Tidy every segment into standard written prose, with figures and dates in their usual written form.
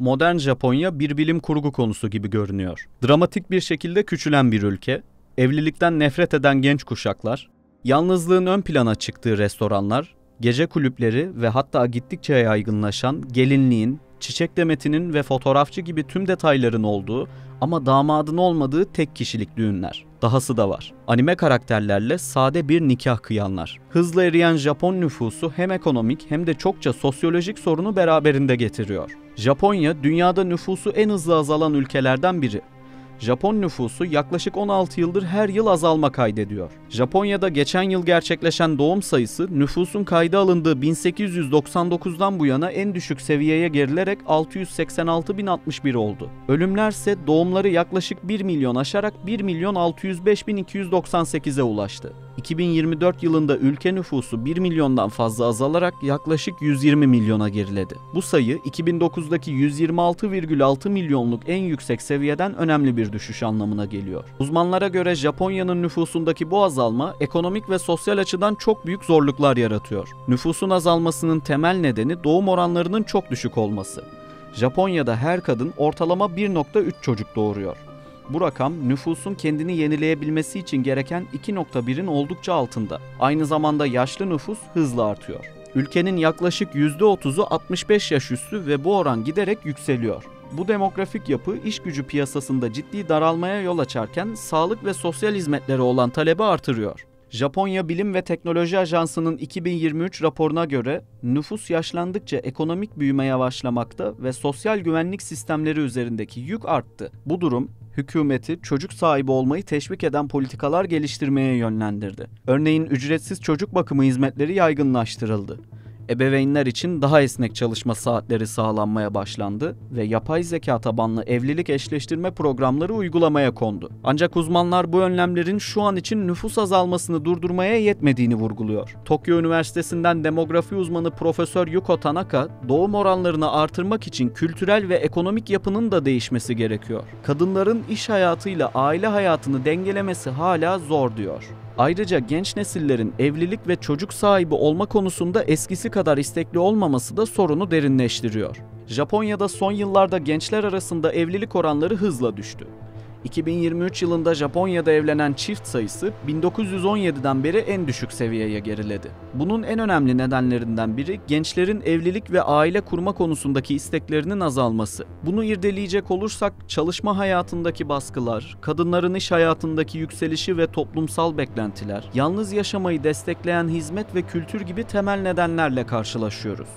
modern Japonya bir bilim kurgu konusu gibi görünüyor. Dramatik bir şekilde küçülen bir ülke, evlilikten nefret eden genç kuşaklar, yalnızlığın ön plana çıktığı restoranlar, gece kulüpleri ve hatta gittikçe yaygınlaşan gelinliğin, çiçek demetinin ve fotoğrafçı gibi tüm detayların olduğu ama damadın olmadığı tek kişilik düğünler. Dahası da var. Anime karakterlerle sade bir nikah kıyanlar. Hızla eriyen Japon nüfusu hem ekonomik hem de çokça sosyolojik sorunu beraberinde getiriyor. Japonya, dünyada nüfusu en hızlı azalan ülkelerden biri. Japon nüfusu yaklaşık 16 yıldır her yıl azalma kaydediyor. Japonya'da geçen yıl gerçekleşen doğum sayısı nüfusun kayda alındığı 1899'dan bu yana en düşük seviyeye gerilerek 686.061 oldu. Ölümlerse doğumları yaklaşık 1 milyon aşarak 1.605.298'e ulaştı. 2024 yılında ülke nüfusu 1 milyondan fazla azalarak yaklaşık 120 milyona geriledi. Bu sayı 2009'daki 126,6 milyonluk en yüksek seviyeden önemli bir düşüş anlamına geliyor. Uzmanlara göre Japonya'nın nüfusundaki bu azalma ekonomik ve sosyal açıdan çok büyük zorluklar yaratıyor. Nüfusun azalmasının temel nedeni doğum oranlarının çok düşük olması. Japonya'da her kadın ortalama 1,3 çocuk doğuruyor. Bu rakam nüfusun kendini yenileyebilmesi için gereken 2,1'in oldukça altında. Aynı zamanda yaşlı nüfus hızla artıyor. Ülkenin yaklaşık %30'u 65 yaş üstü ve bu oran giderek yükseliyor. Bu demografik yapı iş gücü piyasasında ciddi daralmaya yol açarken sağlık ve sosyal hizmetlere olan talebi artırıyor. Japonya Bilim ve Teknoloji Ajansı'nın 2023 raporuna göre nüfus yaşlandıkça ekonomik büyüme yavaşlamakta ve sosyal güvenlik sistemleri üzerindeki yük arttı. Bu durum hükümeti çocuk sahibi olmayı teşvik eden politikalar geliştirmeye yönlendirdi. Örneğin ücretsiz çocuk bakımı hizmetleri yaygınlaştırıldı. Ebeveynler için daha esnek çalışma saatleri sağlanmaya başlandı ve yapay zeka tabanlı evlilik eşleştirme programları uygulamaya kondu. Ancak uzmanlar bu önlemlerin şu an için nüfus azalmasını durdurmaya yetmediğini vurguluyor. Tokyo Üniversitesi'nden demografi uzmanı Profesör Yuko Tanaka, doğum oranlarını artırmak için kültürel ve ekonomik yapının da değişmesi gerekiyor. Kadınların iş hayatıyla aile hayatını dengelemesi hala zor diyor. Ayrıca genç nesillerin evlilik ve çocuk sahibi olma konusunda eskisi kadar istekli olmaması da sorunu derinleştiriyor. Japonya'da son yıllarda gençler arasında evlilik oranları hızla düştü. 2023 yılında Japonya'da evlenen çift sayısı 1917'den beri en düşük seviyeye geriledi. Bunun en önemli nedenlerinden biri gençlerin evlilik ve aile kurma konusundaki isteklerinin azalması. Bunu irdeleyecek olursak çalışma hayatındaki baskılar, kadınların iş hayatındaki yükselişi ve toplumsal beklentiler, yalnız yaşamayı destekleyen hizmet ve kültür gibi temel nedenlerle karşılaşıyoruz.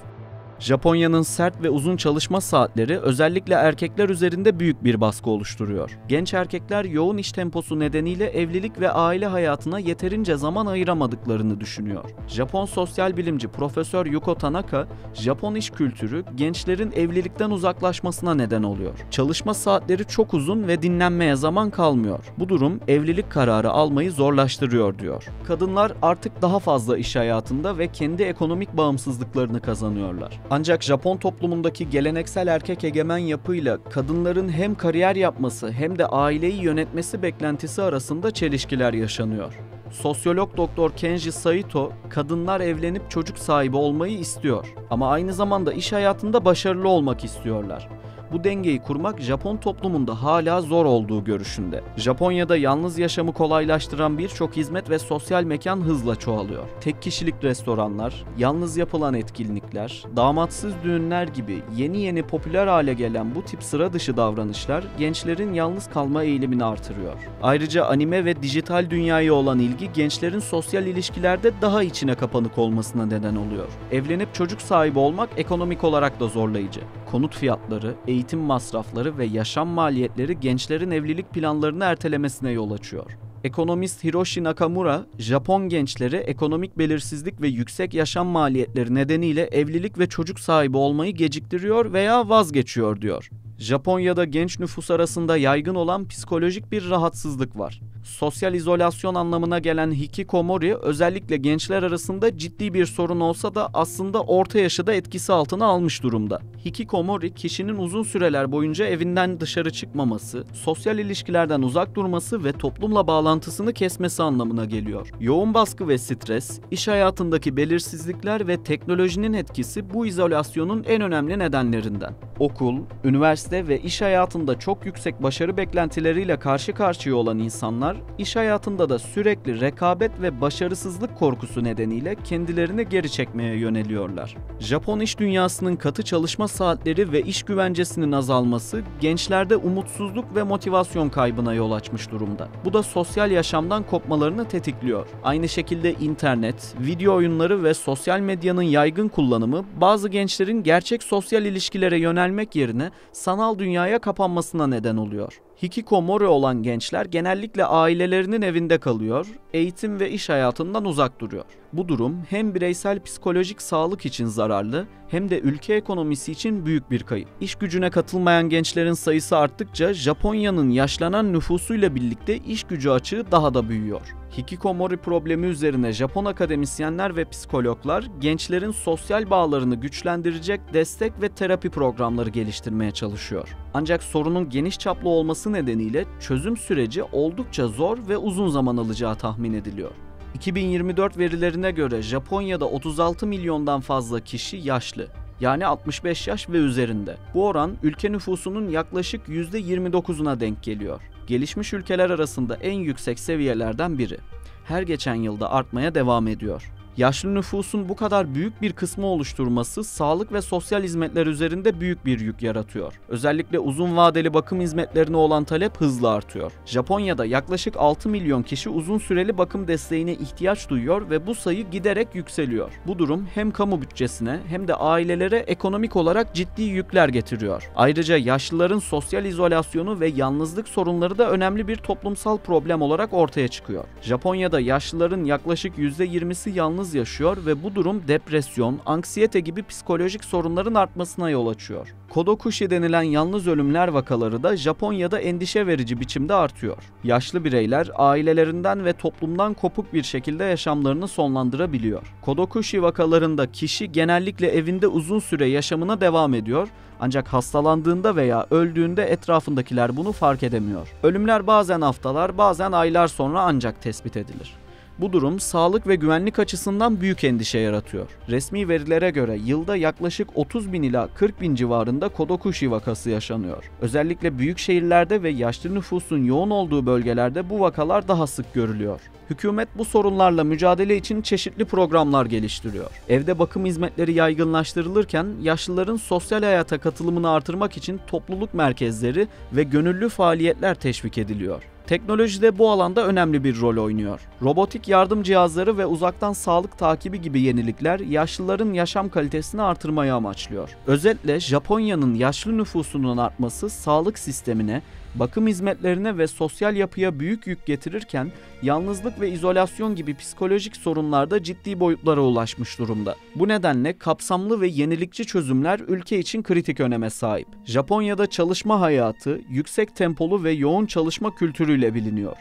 Japonya'nın sert ve uzun çalışma saatleri özellikle erkekler üzerinde büyük bir baskı oluşturuyor. Genç erkekler yoğun iş temposu nedeniyle evlilik ve aile hayatına yeterince zaman ayıramadıklarını düşünüyor. Japon sosyal bilimci Profesör Yuko Tanaka, Japon iş kültürü gençlerin evlilikten uzaklaşmasına neden oluyor. Çalışma saatleri çok uzun ve dinlenmeye zaman kalmıyor. Bu durum evlilik kararı almayı zorlaştırıyor diyor. Kadınlar artık daha fazla iş hayatında ve kendi ekonomik bağımsızlıklarını kazanıyorlar. Ancak Japon toplumundaki geleneksel erkek egemen yapıyla kadınların hem kariyer yapması hem de aileyi yönetmesi beklentisi arasında çelişkiler yaşanıyor. Sosyolog Doktor Kenji Saito, kadınlar evlenip çocuk sahibi olmayı istiyor ama aynı zamanda iş hayatında başarılı olmak istiyorlar. Bu dengeyi kurmak Japon toplumunda hala zor olduğu görüşünde. Japonya'da yalnız yaşamı kolaylaştıran birçok hizmet ve sosyal mekan hızla çoğalıyor. Tek kişilik restoranlar, yalnız yapılan etkinlikler, damatsız düğünler gibi yeni popüler hale gelen bu tip sıra dışı davranışlar gençlerin yalnız kalma eğilimini artırıyor. Ayrıca anime ve dijital dünyaya olan ilgi gençlerin sosyal ilişkilerde daha içine kapanık olmasına neden oluyor. Evlenip çocuk sahibi olmak ekonomik olarak da zorlayıcı. Konut fiyatları, eğitim masrafları ve yaşam maliyetleri gençlerin evlilik planlarını ertelemesine yol açıyor. Ekonomist Hiroshi Nakamura, Japon gençleri ekonomik belirsizlik ve yüksek yaşam maliyetleri nedeniyle evlilik ve çocuk sahibi olmayı geciktiriyor veya vazgeçiyor diyor. Japonya'da genç nüfus arasında yaygın olan psikolojik bir rahatsızlık var. Sosyal izolasyon anlamına gelen hikikomori özellikle gençler arasında ciddi bir sorun olsa da aslında orta yaşı da etkisi altına almış durumda. Hikikomori, kişinin uzun süreler boyunca evinden dışarı çıkmaması, sosyal ilişkilerden uzak durması ve toplumla bağlantısını kesmesi anlamına geliyor. Yoğun baskı ve stres, iş hayatındaki belirsizlikler ve teknolojinin etkisi bu izolasyonun en önemli nedenlerinden. Okul, üniversite ve iş hayatında çok yüksek başarı beklentileriyle karşı karşıya olan insanlar, iş hayatında da sürekli rekabet ve başarısızlık korkusu nedeniyle kendilerini geri çekmeye yöneliyorlar. Japon iş dünyasının katı çalışma saatleri ve iş güvencesinin azalması gençlerde umutsuzluk ve motivasyon kaybına yol açmış durumda. Bu da sosyal yaşamdan kopmalarını tetikliyor. Aynı şekilde internet, video oyunları ve sosyal medyanın yaygın kullanımı bazı gençlerin gerçek sosyal ilişkilere yönelmek yerine sanal dünyaya kapanmasına neden oluyor. Hikikomori olan gençler genellikle ailelerinin evinde kalıyor, eğitim ve iş hayatından uzak duruyor. Bu durum hem bireysel psikolojik sağlık için zararlı hem de ülke ekonomisi için büyük bir kayıp. İş gücüne katılmayan gençlerin sayısı arttıkça Japonya'nın yaşlanan nüfusuyla birlikte iş gücü açığı daha da büyüyor. Hikikomori problemi üzerine Japon akademisyenler ve psikologlar gençlerin sosyal bağlarını güçlendirecek destek ve terapi programları geliştirmeye çalışıyor. Ancak sorunun geniş çaplı olması nedeniyle çözüm süreci oldukça zor ve uzun zaman alacağı tahmin ediliyor. 2024 verilerine göre Japonya'da 36 milyondan fazla kişi yaşlı. Yani 65 yaş ve üzerinde. Bu oran ülke nüfusunun yaklaşık %29'una denk geliyor. Gelişmiş ülkeler arasında en yüksek seviyelerden biri. Her geçen yılda artmaya devam ediyor. Yaşlı nüfusun bu kadar büyük bir kısmı oluşturması sağlık ve sosyal hizmetler üzerinde büyük bir yük yaratıyor. Özellikle uzun vadeli bakım hizmetlerine olan talep hızla artıyor. Japonya'da yaklaşık 6 milyon kişi uzun süreli bakım desteğine ihtiyaç duyuyor ve bu sayı giderek yükseliyor. Bu durum hem kamu bütçesine hem de ailelere ekonomik olarak ciddi yükler getiriyor. Ayrıca yaşlıların sosyal izolasyonu ve yalnızlık sorunları da önemli bir toplumsal problem olarak ortaya çıkıyor. Japonya'da yaşlıların yaklaşık %20'si yalnız yaşıyor ve bu durum depresyon, anksiyete gibi psikolojik sorunların artmasına yol açıyor. Kodokushi denilen yalnız ölümler vakaları da Japonya'da endişe verici biçimde artıyor. Yaşlı bireyler ailelerinden ve toplumdan kopuk bir şekilde yaşamlarını sonlandırabiliyor. Kodokushi vakalarında kişi genellikle evinde uzun süre yaşamına devam ediyor, ancak hastalandığında veya öldüğünde etrafındakiler bunu fark edemiyor. Ölümler bazen haftalar, bazen aylar sonra ancak tespit edilir. Bu durum sağlık ve güvenlik açısından büyük endişe yaratıyor. Resmi verilere göre yılda yaklaşık 30 bin ila 40 bin civarında Kodokushi vakası yaşanıyor. Özellikle büyük şehirlerde ve yaşlı nüfusun yoğun olduğu bölgelerde bu vakalar daha sık görülüyor. Hükümet bu sorunlarla mücadele için çeşitli programlar geliştiriyor. Evde bakım hizmetleri yaygınlaştırılırken yaşlıların sosyal hayata katılımını artırmak için topluluk merkezleri ve gönüllü faaliyetler teşvik ediliyor. Teknoloji de bu alanda önemli bir rol oynuyor. Robotik yardım cihazları ve uzaktan sağlık takibi gibi yenilikler yaşlıların yaşam kalitesini artırmayı amaçlıyor. Özetle Japonya'nın yaşlı nüfusunun artması sağlık sistemine, bakım hizmetlerine ve sosyal yapıya büyük yük getirirken yalnızlık ve izolasyon gibi psikolojik sorunlar da ciddi boyutlara ulaşmış durumda. Bu nedenle kapsamlı ve yenilikçi çözümler ülke için kritik öneme sahip. Japonya'da çalışma hayatı yüksek tempolu ve yoğun çalışma kültürüyle biliniyor.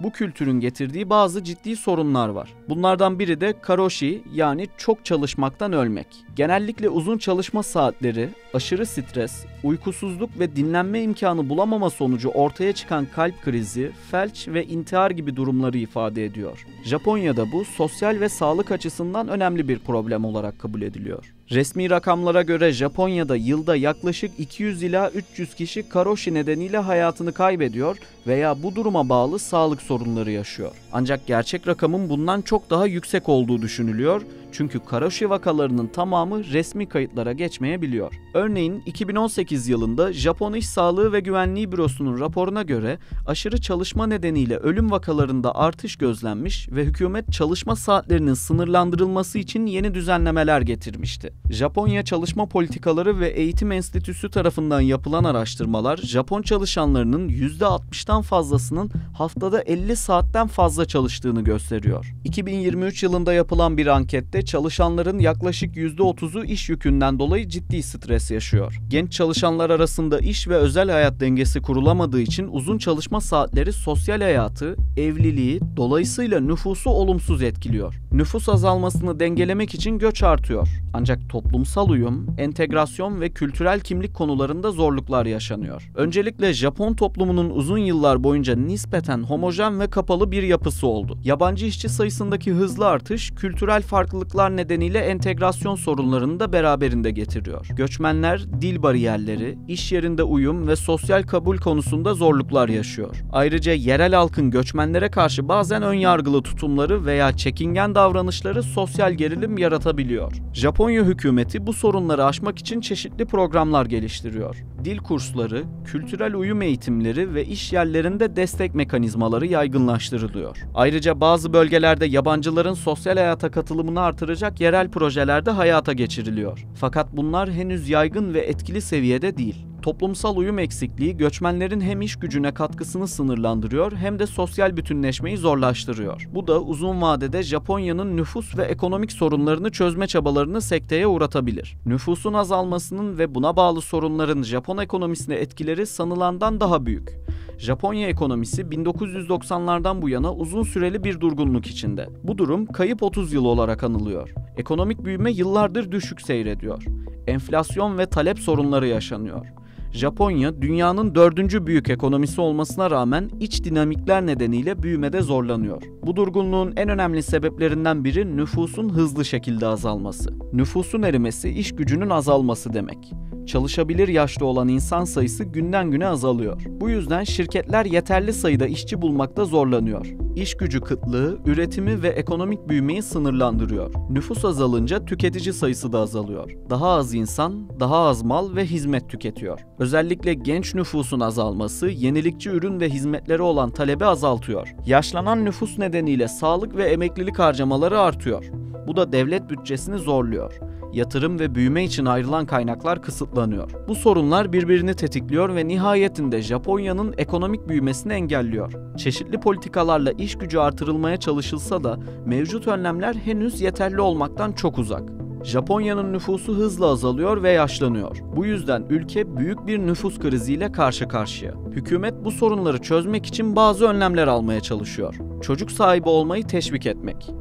Bu kültürün getirdiği bazı ciddi sorunlar var. Bunlardan biri de karoshi, yani çok çalışmaktan ölmek. Genellikle uzun çalışma saatleri, aşırı stres, uykusuzluk ve dinlenme imkanı bulamama sonucu ortaya çıkan kalp krizi, felç ve intihar gibi durumları ifade ediyor. Japonya'da bu sosyal ve sağlık açısından önemli bir problem olarak kabul ediliyor. Resmi rakamlara göre Japonya'da yılda yaklaşık 200 ila 300 kişi karoshi nedeniyle hayatını kaybediyor veya bu duruma bağlı sağlık sorunları yaşıyor. Ancak gerçek rakamın bundan çok daha yüksek olduğu düşünülüyor. Çünkü karoshi vakalarının tamamı resmi kayıtlara geçmeyebiliyor. Örneğin 2018 yılında Japon İş Sağlığı ve Güvenliği Bürosu'nun raporuna göre aşırı çalışma nedeniyle ölüm vakalarında artış gözlenmiş ve hükümet çalışma saatlerinin sınırlandırılması için yeni düzenlemeler getirmişti. Japonya Çalışma Politikaları ve Eğitim Enstitüsü tarafından yapılan araştırmalar Japon çalışanlarının %60'tan fazlasının haftada 50 saatten fazla çalıştığını gösteriyor. 2023 yılında yapılan bir ankette ise çalışanların yaklaşık %30'u iş yükünden dolayı ciddi stres yaşıyor. Genç çalışanlar arasında iş ve özel hayat dengesi kurulamadığı için uzun çalışma saatleri sosyal hayatı, evliliği, dolayısıyla nüfusu olumsuz etkiliyor. Nüfus azalmasını dengelemek için göç artıyor. Ancak toplumsal uyum, entegrasyon ve kültürel kimlik konularında zorluklar yaşanıyor. Öncelikle Japon toplumunun uzun yıllar boyunca nispeten homojen ve kapalı bir yapısı oldu. Yabancı işçi sayısındaki hızlı artış, kültürel farklılıklar nedeniyle entegrasyon sorunlarını da beraberinde getiriyor. Göçmenler dil bariyerleri, iş yerinde uyum ve sosyal kabul konusunda zorluklar yaşıyor. Ayrıca yerel halkın göçmenlere karşı bazen önyargılı tutumları veya çekingen davranışları sosyal gerilim yaratabiliyor. Japonya hükümeti bu sorunları aşmak için çeşitli programlar geliştiriyor. Dil kursları, kültürel uyum eğitimleri ve iş yerlerinde destek mekanizmaları yaygınlaştırılıyor. Ayrıca bazı bölgelerde yabancıların sosyal hayata katılımını artıracak yerel projeler de hayata geçiriliyor. Fakat bunlar henüz yaygın ve etkili seviyede değil. Toplumsal uyum eksikliği göçmenlerin hem iş gücüne katkısını sınırlandırıyor hem de sosyal bütünleşmeyi zorlaştırıyor. Bu da uzun vadede Japonya'nın nüfus ve ekonomik sorunlarını çözme çabalarını sekteye uğratabilir. Nüfusun azalmasının ve buna bağlı sorunların Japon ekonomisine etkileri sanılandan daha büyük. Japonya ekonomisi 1990'lardan bu yana uzun süreli bir durgunluk içinde. Bu durum kayıp 30 yıl olarak anılıyor. Ekonomik büyüme yıllardır düşük seyrediyor. Enflasyon ve talep sorunları yaşanıyor. Japonya, dünyanın 4. büyük ekonomisi olmasına rağmen iç dinamikler nedeniyle büyümede zorlanıyor. Bu durgunluğun en önemli sebeplerinden biri nüfusun hızlı şekilde azalması. Nüfusun erimesi, iş gücünün azalması demek. Çalışabilir yaşta olan insan sayısı günden güne azalıyor. Bu yüzden şirketler yeterli sayıda işçi bulmakta zorlanıyor. İş gücü kıtlığı, üretimi ve ekonomik büyümeyi sınırlandırıyor. Nüfus azalınca tüketici sayısı da azalıyor. Daha az insan, daha az mal ve hizmet tüketiyor. Özellikle genç nüfusun azalması, yenilikçi ürün ve hizmetlere olan talebi azaltıyor. Yaşlanan nüfus nedeniyle sağlık ve emeklilik harcamaları artıyor. Bu da devlet bütçesini zorluyor. Yatırım ve büyüme için ayrılan kaynaklar kısıtlanıyor. Bu sorunlar birbirini tetikliyor ve nihayetinde Japonya'nın ekonomik büyümesini engelliyor. Çeşitli politikalarla iş gücü artırılmaya çalışılsa da mevcut önlemler henüz yeterli olmaktan çok uzak. Japonya'nın nüfusu hızla azalıyor ve yaşlanıyor. Bu yüzden ülke büyük bir nüfus kriziyle karşı karşıya. Hükümet bu sorunları çözmek için bazı önlemler almaya çalışıyor. Çocuk sahibi olmayı teşvik etmek.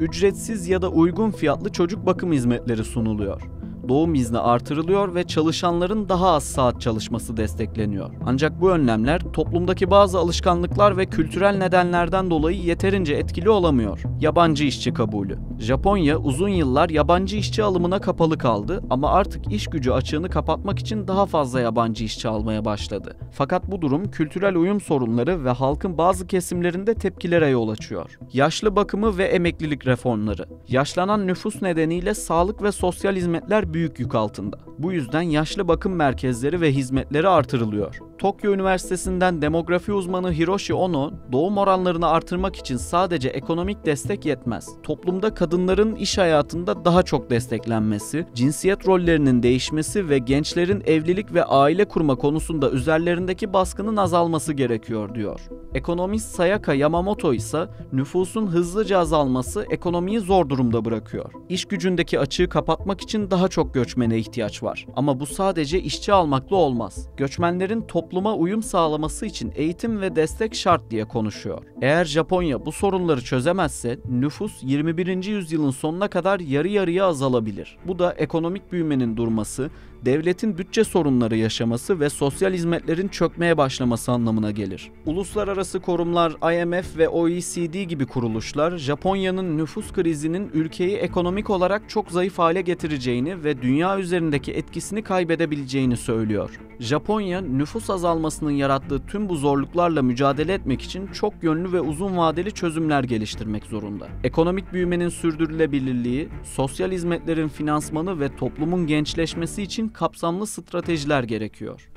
Ücretsiz ya da uygun fiyatlı çocuk bakım hizmetleri sunuluyor. Doğum izni artırılıyor ve çalışanların daha az saat çalışması destekleniyor. Ancak bu önlemler toplumdaki bazı alışkanlıklar ve kültürel nedenlerden dolayı yeterince etkili olamıyor. Yabancı işçi kabulü. Japonya uzun yıllar yabancı işçi alımına kapalı kaldı ama artık iş gücü açığını kapatmak için daha fazla yabancı işçi almaya başladı. Fakat bu durum kültürel uyum sorunları ve halkın bazı kesimlerinde tepkilere yol açıyor. Yaşlı bakımı ve emeklilik reformları. Yaşlanan nüfus nedeniyle sağlık ve sosyal hizmetler büyük yük altında. Bu yüzden yaşlı bakım merkezleri ve hizmetleri artırılıyor. Tokyo Üniversitesi'nden demografi uzmanı Hiroshi Ono, doğum oranlarını artırmak için sadece ekonomik destek yetmez. Toplumda kadınların iş hayatında daha çok desteklenmesi, cinsiyet rollerinin değişmesi ve gençlerin evlilik ve aile kurma konusunda üzerlerindeki baskının azalması gerekiyor diyor. Ekonomist Sayaka Yamamoto ise nüfusun hızlıca azalması ekonomiyi zor durumda bırakıyor. İş gücündeki açığı kapatmak için daha çok göçmene ihtiyaç var. Ama bu sadece işçi almakla olmaz. Göçmenlerin topluma uyum sağlaması için eğitim ve destek şart diye konuşuyor. Eğer Japonya bu sorunları çözemezse nüfus 21. yüzyılın sonuna kadar yarı yarıya azalabilir. Bu da ekonomik büyümenin durması, devletin bütçe sorunları yaşaması ve sosyal hizmetlerin çökmeye başlaması anlamına gelir. Uluslararası kurumlar, IMF ve OECD gibi kuruluşlar, Japonya'nın nüfus krizinin ülkeyi ekonomik olarak çok zayıf hale getireceğini ve dünya üzerindeki etkisini kaybedebileceğini söylüyor. Japonya, nüfus azalmasının yarattığı tüm bu zorluklarla mücadele etmek için çok yönlü ve uzun vadeli çözümler geliştirmek zorunda. Ekonomik büyümenin sürdürülebilirliği, sosyal hizmetlerin finansmanı ve toplumun gençleşmesi için kapsamlı stratejiler gerekiyor.